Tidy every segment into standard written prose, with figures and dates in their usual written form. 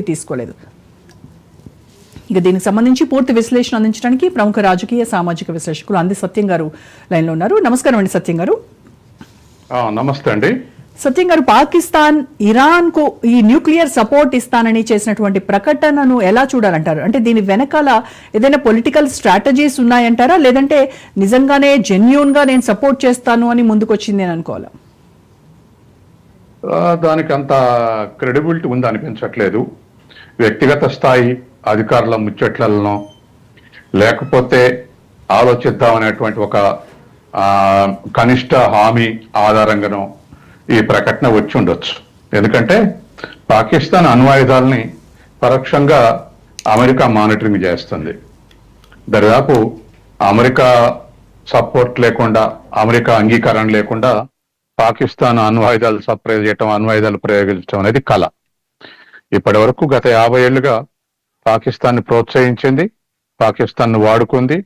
తీసుకోలేదు. ఇక దీనికి సంబంధించి పూర్తి విశ్లేషణ అందించడానికి ప్రముఖ రాజకీయ సామాజిక విశ్లేషకులు అంది సత్యం గారు లైన్లో ఉన్నారు. నమస్కారం అండి సత్యం గారు. నమస్తే అండి సత్యం గారు, పాకిస్తాన్ ఇరాన్ కు ఈ న్యూక్లియర్ సపోర్ట్ ఇస్తానని చేసినటువంటి ప్రకటనను ఎలా చూడాలంటారు? అంటే దీని వెనకాల ఏదైనా పొలిటికల్ స్ట్రాటజీస్ ఉన్నాయంటారా, లేదంటే నిజంగానే జెన్యూన్ గా నేను సపోర్ట్ చేస్తాను అని ముందుకొచ్చింది అని అనుకోవాలా? దానికి అంత క్రెడిబిలిటీ ఉంది అనిపించట్లేదు. వ్యక్తిగత స్థాయి అధికారుల ముచ్చట్లలో లేకపోతే ఆలోచిద్దామనేటువంటి ఒక కనిష్ట హామీ ఆధారంగానో ఈ ప్రకటన వచ్చి ఉండొచ్చు. ఎందుకంటే పాకిస్తాన్ అణ్వాయుధాలని పరోక్షంగా అమెరికా మానిటరింగ్ చేస్తుంది. దరిదాపు అమెరికా సపోర్ట్ లేకుండా, అమెరికా అంగీకారం లేకుండా పాకిస్తాన్ అణ్వాయుధాలు సప్లై చేయటం, అణ్వాయుధాలు ప్రయోగించడం అనేది కళ. ఇప్పటి వరకు గత 50 ఏళ్లుగా పాకిస్తాన్ని ప్రోత్సహించింది, పాకిస్తాన్ను వాడుకుంది,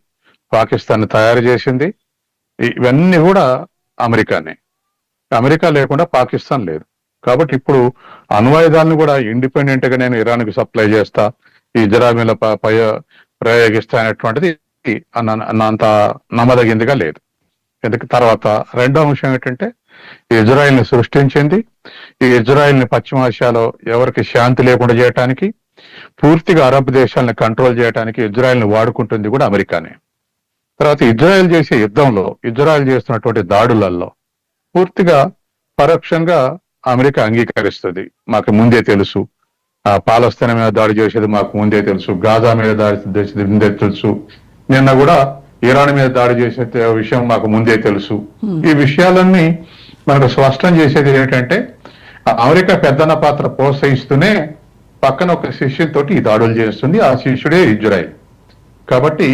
పాకిస్తాన్ తయారు చేసింది. ఇవన్నీ కూడా అమెరికానే. అమెరికా లేకుండా పాకిస్తాన్ లేదు. కాబట్టి ఇప్పుడు అణ్వాయుధాలను కూడా ఇండిపెండెంట్ గా నేను ఇరాన్కి సప్లై చేస్తా, ఇజ్రాయెల్ మీద ప్రయోగిస్తా అనేటువంటిది అంత నమ్మదగిందిగా లేదు. ఎందుకు తర్వాత రెండో అంశం ఏంటంటే ఇజ్రాయెల్ ని సృష్టించింది. ఈ ఇజ్రాయెల్ ని పశ్చిమాసియాలో ఎవరికి శాంతి లేకుండా చేయడానికి, పూర్తిగా అరబ్ దేశాలను కంట్రోల్ చేయడానికి ఇజ్రాయెల్ ని వాడుకుంటుంది కూడా అమెరికానే. తర్వాత ఇజ్రాయెల్ చేసే యుద్ధంలో, ఇజ్రాయెల్ చేస్తున్నటువంటి దాడులలో పూర్తిగా పరోక్షంగా అమెరికా అంగీకరిస్తుంది. మాకు ముందే తెలుసు, పాలస్తీనా మీద దాడి చేసేది మాకు ముందే తెలుసు, గాజా మీద దాడి చేసేది ముందే తెలుసు, నిన్న కూడా ఇరాన్ మీద దాడి చేసే విషయం మాకు ముందే తెలుసు. ఈ విషయాలన్నీ మనకు స్పష్టం చేసేది ఏంటంటే అమెరికా పెద్దన్న పాత్ర ప్రోత్సహిస్తూనే పక్కన ఒక శిష్యుతోటి ఈ దాడులు చేస్తుంది. ఆ శిష్యుడే ఇజ్రాయెల్. కాబట్టి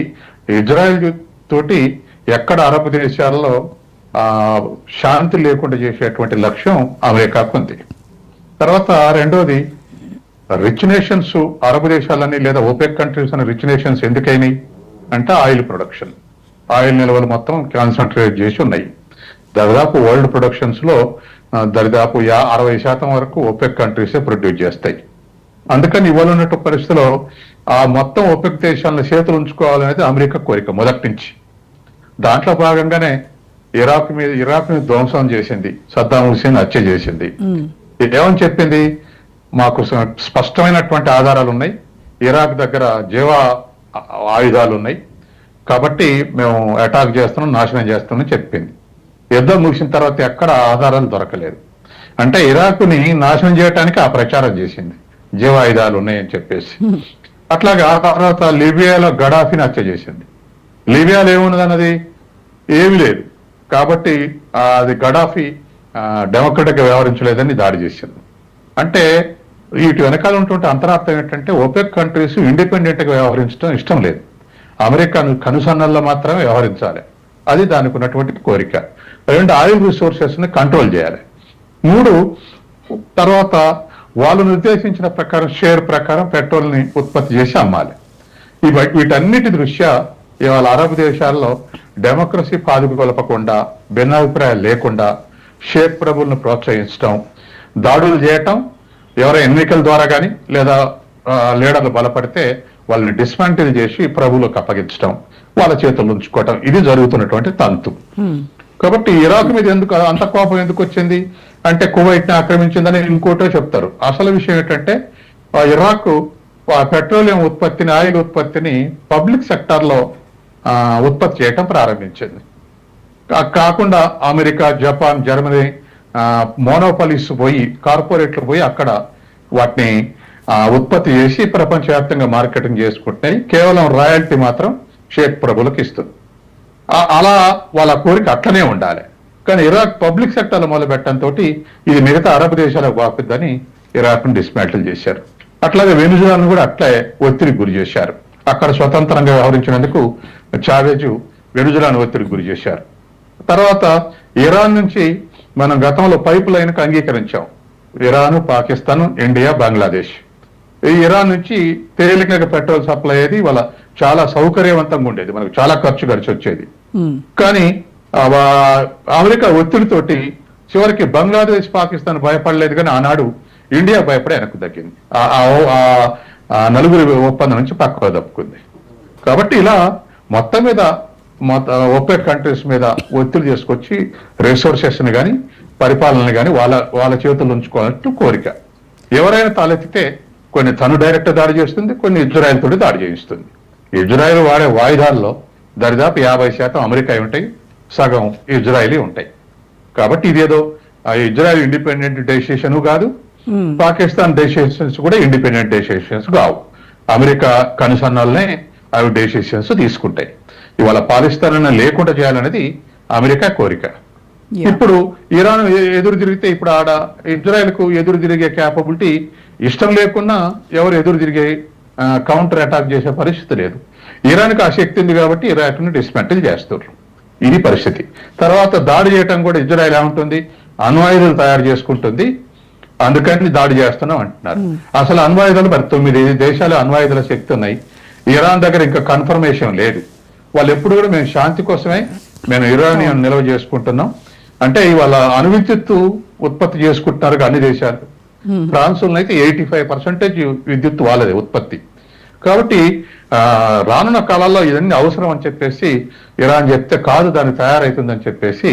ఇజ్రాయెల్ తోటి ఎక్కడ అరబ్ దేశాల్లో శాంతి లేకుండా చేసేటువంటి లక్ష్యం అమెరికాకు ఉంది. తర్వాత రెండోది, రిచ్ నేషన్స్, అరబ్ దేశాలని లేదా ఓపెక్ కంట్రీస్ అనే రిచ్ నేషన్స్ ఎందుకైనాయి అంటే ఆయిల్ ప్రొడక్షన్, ఆయిల్ నిల్వలు మొత్తం కాన్సన్ట్రేట్ చేసి ఉన్నాయి. దాదాపు వరల్డ్ ప్రొడక్షన్స్ లో దాదాపు 60% వరకు ఓపెక్ కంట్రీసే ప్రొడ్యూస్ చేస్తాయి. అందుకని ఇవాళ ఉన్నట్టు పరిస్థితిలో ఆ మొత్తం ఓపెక్ దేశాలను చేతులు ఉంచుకోవాలనేది అమెరికా కోరిక మొదటి నుంచి. దాంట్లో భాగంగానే ఇరాక్ మీద ధ్వంసం చేసింది, సద్దాం హుసేన్ హత్య చేసింది. ఏమని చెప్పింది? మాకు స్పష్టమైనటువంటి ఆధారాలు ఉన్నాయి, ఇరాక్ దగ్గర జీవ ఆయుధాలు ఉన్నాయి, కాబట్టి మేము అటాక్ చేస్తున్నాం, నాశనం చేస్తున్నాం చెప్పింది. యుద్ధం ముగిసిన తర్వాత ఎక్కడ ఆధారాలు దొరకలేదు. అంటే ఇరాక్ని నాశనం చేయడానికి ఆ ప్రచారం చేసింది, జీవాయుధాలు ఉన్నాయని చెప్పేసి. అట్లాగే ఆ తర్వాత లిబియాలో గడాఫీని హత్య చేసింది. లిబియాలో ఏమున్నదన్నది ఏమీ లేదు. కాబట్టి అది గడాఫీ డెమోక్రటిక్ గా వ్యవహరించలేదని దాడి చేసింది. అంటే వీటి వెనకాల ఉన్నటువంటి అంతరార్థం ఏంటంటే ఓపెక్ కంట్రీస్ ఇండిపెండెంట్ గా వ్యవహరించడం ఇష్టం లేదు, అమెరికాను కనుసన్నల్లో మాత్రమే వ్యవహరించాలి. అది దానికి ఉన్నటువంటి కోరిక. రెండు, ఆయిల్ రిసోర్సెస్ ని కంట్రోల్ చేయాలి. మూడు, తర్వాత వాళ్ళు నిర్దేశించిన ప్రకారం షేర్ ప్రకారం పెట్రోల్ ని ఉత్పత్తి చేసి అమ్మాలి. వీటన్నిటి దృష్ట్యా ఇవాళ అరబ్ దేశాల్లో డెమోక్రసీ పాదుకొలపకుండా, భిన్నాభిప్రాయాలు లేకుండా షేక్ ప్రభులను ప్రోత్సహించడం, దాడులు చేయటం, ఎవరైనా ఎన్నికల ద్వారా కానీ లేదా లీడర్లు బలపడితే వాళ్ళని డిస్మాంటిల్ చేసి ప్రభువులకు అప్పగించడం, వాళ్ళ చేతుల్లో ఉంచుకోవటం, ఇది జరుగుతున్నటువంటి తంతు. కాబట్టి ఇరాక్ మీద ఎందుకు అంత కోపం ఎందుకు వచ్చింది అంటే కువైట్ ని ఆక్రమించిందని ఇంకోటో చెప్తారు. అసలు విషయం ఏంటంటే ఇరాక్ పెట్రోలియం ఉత్పత్తిని, ఆయిల్ ఉత్పత్తిని పబ్లిక్ సెక్టర్ లో ఉత్పత్తి చేయటం ప్రారంభించింది. కాకుండా అమెరికా, జపాన్, జర్మనీ మోనోపాలిస్ పోయి, కార్పొరేట్లు పోయి అక్కడ వాటిని ఉత్పత్తి చేసి ప్రపంచవ్యాప్తంగా మార్కెటింగ్ చేసుకుంటున్నాయి. కేవలం రాయల్టీ మాత్రం షేక్ ప్రభులకు ఇస్తుంది. అలా వాళ్ళ కోరిక అట్లనే ఉండాలి. కానీ ఇరాక్ పబ్లిక్ సెక్టర్ లో మొదలు పెట్టడంతో ఇది మిగతా అరబ్ దేశాలకు వాపిద్దని ఇరాక్ ను డిస్మాంటిల్ చేశారు. అట్లాగే వెనుజులాను కూడా అట్లే ఒత్తిడికి గురి చేశారు. అక్కడ స్వతంత్రంగా వ్యవహరించినందుకు చావేజు వెనుజులాను ఒత్తిడికి గురి చేశారు. తర్వాత ఇరాన్ నుంచి మనం గతంలో పైప్ లైన్కు అంగీకరించాం. Iran, Pakistan, India, Bangladesh. ఈ ఇరాన్ నుంచి తేలికగా పెట్రోల్ సప్లై అయ్యేది, వాళ్ళ చాలా సౌకర్యవంతంగా ఉండేది, మనకు చాలా ఖర్చు వచ్చేది. కానీ అమెరికా ఒత్తిడితోటి చివరికి బంగ్లాదేశ్, పాకిస్తాన్ భయపడలేదు. కానీ ఆనాడు ఇండియా భయపడి వెనక్కు తగ్గింది. ఆ నలుగురి ఒప్పందం నుంచి పక్కకు తప్పుకుంది. కాబట్టి ఇలా మొత్తం మీద ఒపెక్ కంట్రీస్ మీద ఒత్తిడి చేసుకొచ్చి రిసోర్సెస్ ని కానీ పరిపాలనని కానీ వాళ్ళ చేతుల్లో ఉంచుకోవాలంటూ కోరిక. ఎవరైనా తాలెత్తితే కొన్ని తను డైరెక్ట్ దాడి చేస్తుంది, కొన్ని ఇజ్రాయెల్ తోటి దాడి చేయిస్తుంది. ఇజ్రాయెల్ వాడే వాయిదాల్లో దరిదాపు 50% అమెరికా ఉంటాయి, సగం ఇజ్రాయలీ ఉంటాయి. కాబట్టి ఇదేదో ఇజ్రాయెల్ ఇండిపెండెంట్ డెసిషన్ కాదు, పాకిస్తాన్ డెసిషన్స్ కూడా ఇండిపెండెంట్ డెసిషన్స్ కావు. అమెరికా కనుసన్నలనే అవి డెసిషన్స్ తీసుకుంటాయి. ఇవాళ పాలిస్తాన్ లేకుండా చేయాలనేది అమెరికా కోరిక. ఇప్పుడు ఇరాన్ ఎదురు తిరిగితే ఇప్పుడు ఆడ ఇజ్రాయెల్ కు ఎదురు తిరిగే క్యాపబిలిటీ ఇష్టం లేకున్నా ఎవరు ఎదురు తిరిగే కౌంటర్ అటాక్ చేసే పరిస్థితి లేదు. ఇరాన్కి ఆ శక్తి ఉంది కాబట్టి ఇరాక్ ను డిస్మెంటిల్ చేస్తున్నారు. ఇది పరిస్థితి. తర్వాత దాడి చేయటం కూడా ఇజ్రాయెల్ ఏముంటుంది, అణ్వాయుధాలు తయారు చేసుకుంటుంది, అందుకని దాడి చేస్తున్నాం అంటున్నారు. అసలు అణ్వాయుధాలు మరి 9 దేశాలు అణ్వాయుధాల శక్తి ఉన్నాయి. ఇరాన్ దగ్గర ఇంకా కన్ఫర్మేషన్ లేదు. వాళ్ళు ఎప్పుడు కూడా మేము శాంతి కోసమే మేము ఇరానియన్ నిల్వ చేసుకుంటున్నాం అంటే ఇవాళ అణువిద్యుత్తు ఉత్పత్తి చేసుకుంటున్నారు అన్ని దేశాలు. ఫ్రాన్స్ అయితే 85% విద్యుత్ వాళ్ళదే ఉత్పత్తి. కాబట్టి రానున్న కాలాల్లో ఇవన్నీ అవసరం అని చెప్పేసి ఇరాన్ చెప్తే కాదు దానికి తయారవుతుందని చెప్పేసి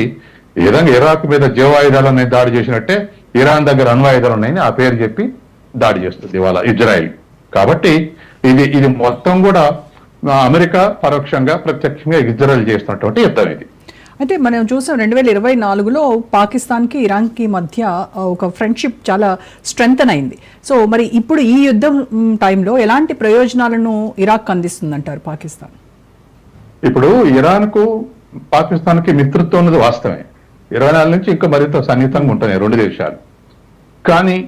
ఈ విధంగా ఇరాక్ మీద జీవాయుధాలను దాడి చేసినట్టే ఇరాన్ దగ్గర అణ్వాయుధాలు ఉన్నాయని ఆ పేరు చెప్పి దాడి చేస్తుంది ఇవాళ ఇజ్రాయెల్. కాబట్టి ఇది మొత్తం కూడా అమెరికా పరోక్షంగా ప్రత్యక్షంగా ఇజ్రాయెల్ చేస్తున్నటువంటి యుద్ధం ఇది. అయితే మనం చూసాం 2024లో పాకిస్తాన్కి ఇరాన్కి మధ్య ఒక ఫ్రెండ్షిప్ చాలా స్ట్రెంగ్తన్ అయింది. సో మరి ఇప్పుడు ఈ యుద్ధం టైంలో ఎలాంటి ప్రయోజనాలను ఇరాక్ అందిస్తుందంటారు పాకిస్తాన్? ఇప్పుడు ఇరాన్కు పాకిస్తాన్కి మిత్రత్వం ఉన్నది వాస్తవమే. 24 నుంచి ఇంకా మరింత సన్నిహితంగా ఉంటున్నాయి రెండు దేశాలు. కానీ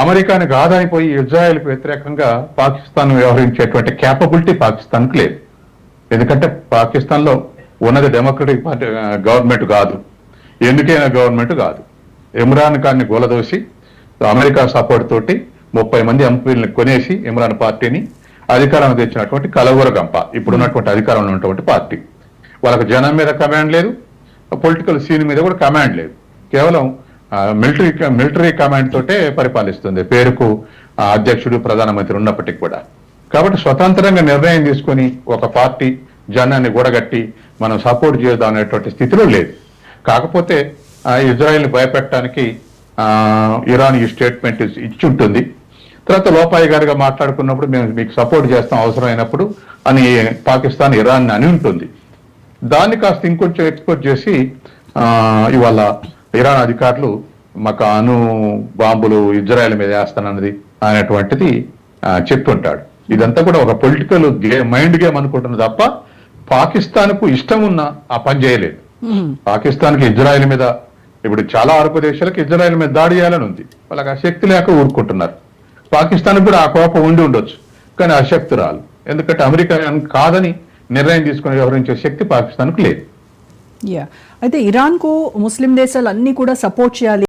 అమెరికాని కాదనిపోయి ఇజ్రాయెల్కి వ్యతిరేకంగా పాకిస్తాన్ వ్యవహరించేటువంటి క్యాపబిలిటీ పాకిస్తాన్కి లేదు. ఎందుకంటే పాకిస్తాన్లో ఉన్నది డెమోక్రటిక్ పార్టీ గవర్నమెంట్ కాదు, ఎన్నికైన గవర్నమెంట్ కాదు. ఇమ్రాన్ ఖాన్ని గోలదోసి అమెరికా సపోర్ట్ తోటి 30 మంది ఎంపీలను కొనేసి ఇమ్రాన్ పార్టీని అధికారం తెచ్చినటువంటి కలవర గంప ఇప్పుడున్నటువంటి అధికారంలో ఉన్నటువంటి పార్టీ. వాళ్ళకి జనం మీద కమాండ్ లేదు, పొలిటికల్ సీన్ మీద కూడా కమాండ్ లేదు. కేవలం మిలిటరీ కమాండ్ తోటే పరిపాలిస్తుంది పేరుకు అధ్యక్షుడు ప్రధానమంత్రి ఉన్నప్పటికీ కూడా. కాబట్టి స్వతంత్రంగా నిర్ణయం తీసుకొని ఒక పార్టీ జనాన్ని గూడగట్టి మనం సపోర్ట్ చేద్దాం అనేటువంటి స్థితిలో లేదు. కాకపోతే ఇజ్రాయెల్ని భయపెట్టడానికి ఇరాన్ ఈ స్టేట్మెంట్ ఇచ్చి ఉంటుంది. తర్వాత లోపాయి గారిగా మాట్లాడుకున్నప్పుడు మేము మీకు సపోర్ట్ చేస్తాం అవసరమైనప్పుడు అని పాకిస్తాన్ ఇరాన్ అని ఉంటుంది. దాన్ని కాస్త ఇంకొంచెం ఎక్స్పోర్ట్ చేసి ఇవాళ ఇరాన్ అధికారులు మాకు అణు బాంబులు ఇజ్రాయెల్ మీద వేస్తానన్నది అనేటువంటిది చెప్తుంటాడు. ఇదంతా కూడా ఒక పొలిటికల్ మైండ్ గేమ్ అనుకుంటున్నది తప్ప పాకిస్తాన్కు ఇష్టం ఉన్న ఆ పని చేయలేదు. పాకిస్తాన్కి ఇజ్రాయెల్ మీద ఇప్పుడు చాలా అరబ్ దేశాలకు ఇజ్రాయెల్ మీద దాడి చేయాలని ఉంది, వాళ్ళకి ఆ శక్తి లేక ఊరుకుంటున్నారు. పాకిస్తాన్ కూడా ఆ కోపం ఉండి ఉండొచ్చు, కానీ ఆ శక్తి రాదు. ఎందుకంటే అమెరికా కాదని నిర్ణయం తీసుకుని వ్యవహరించే శక్తి పాకిస్తాన్కు లేదు. అయితే ఇరాన్కు ముస్లిం దేశాలు అన్ని కూడా సపోర్ట్ చేయాలి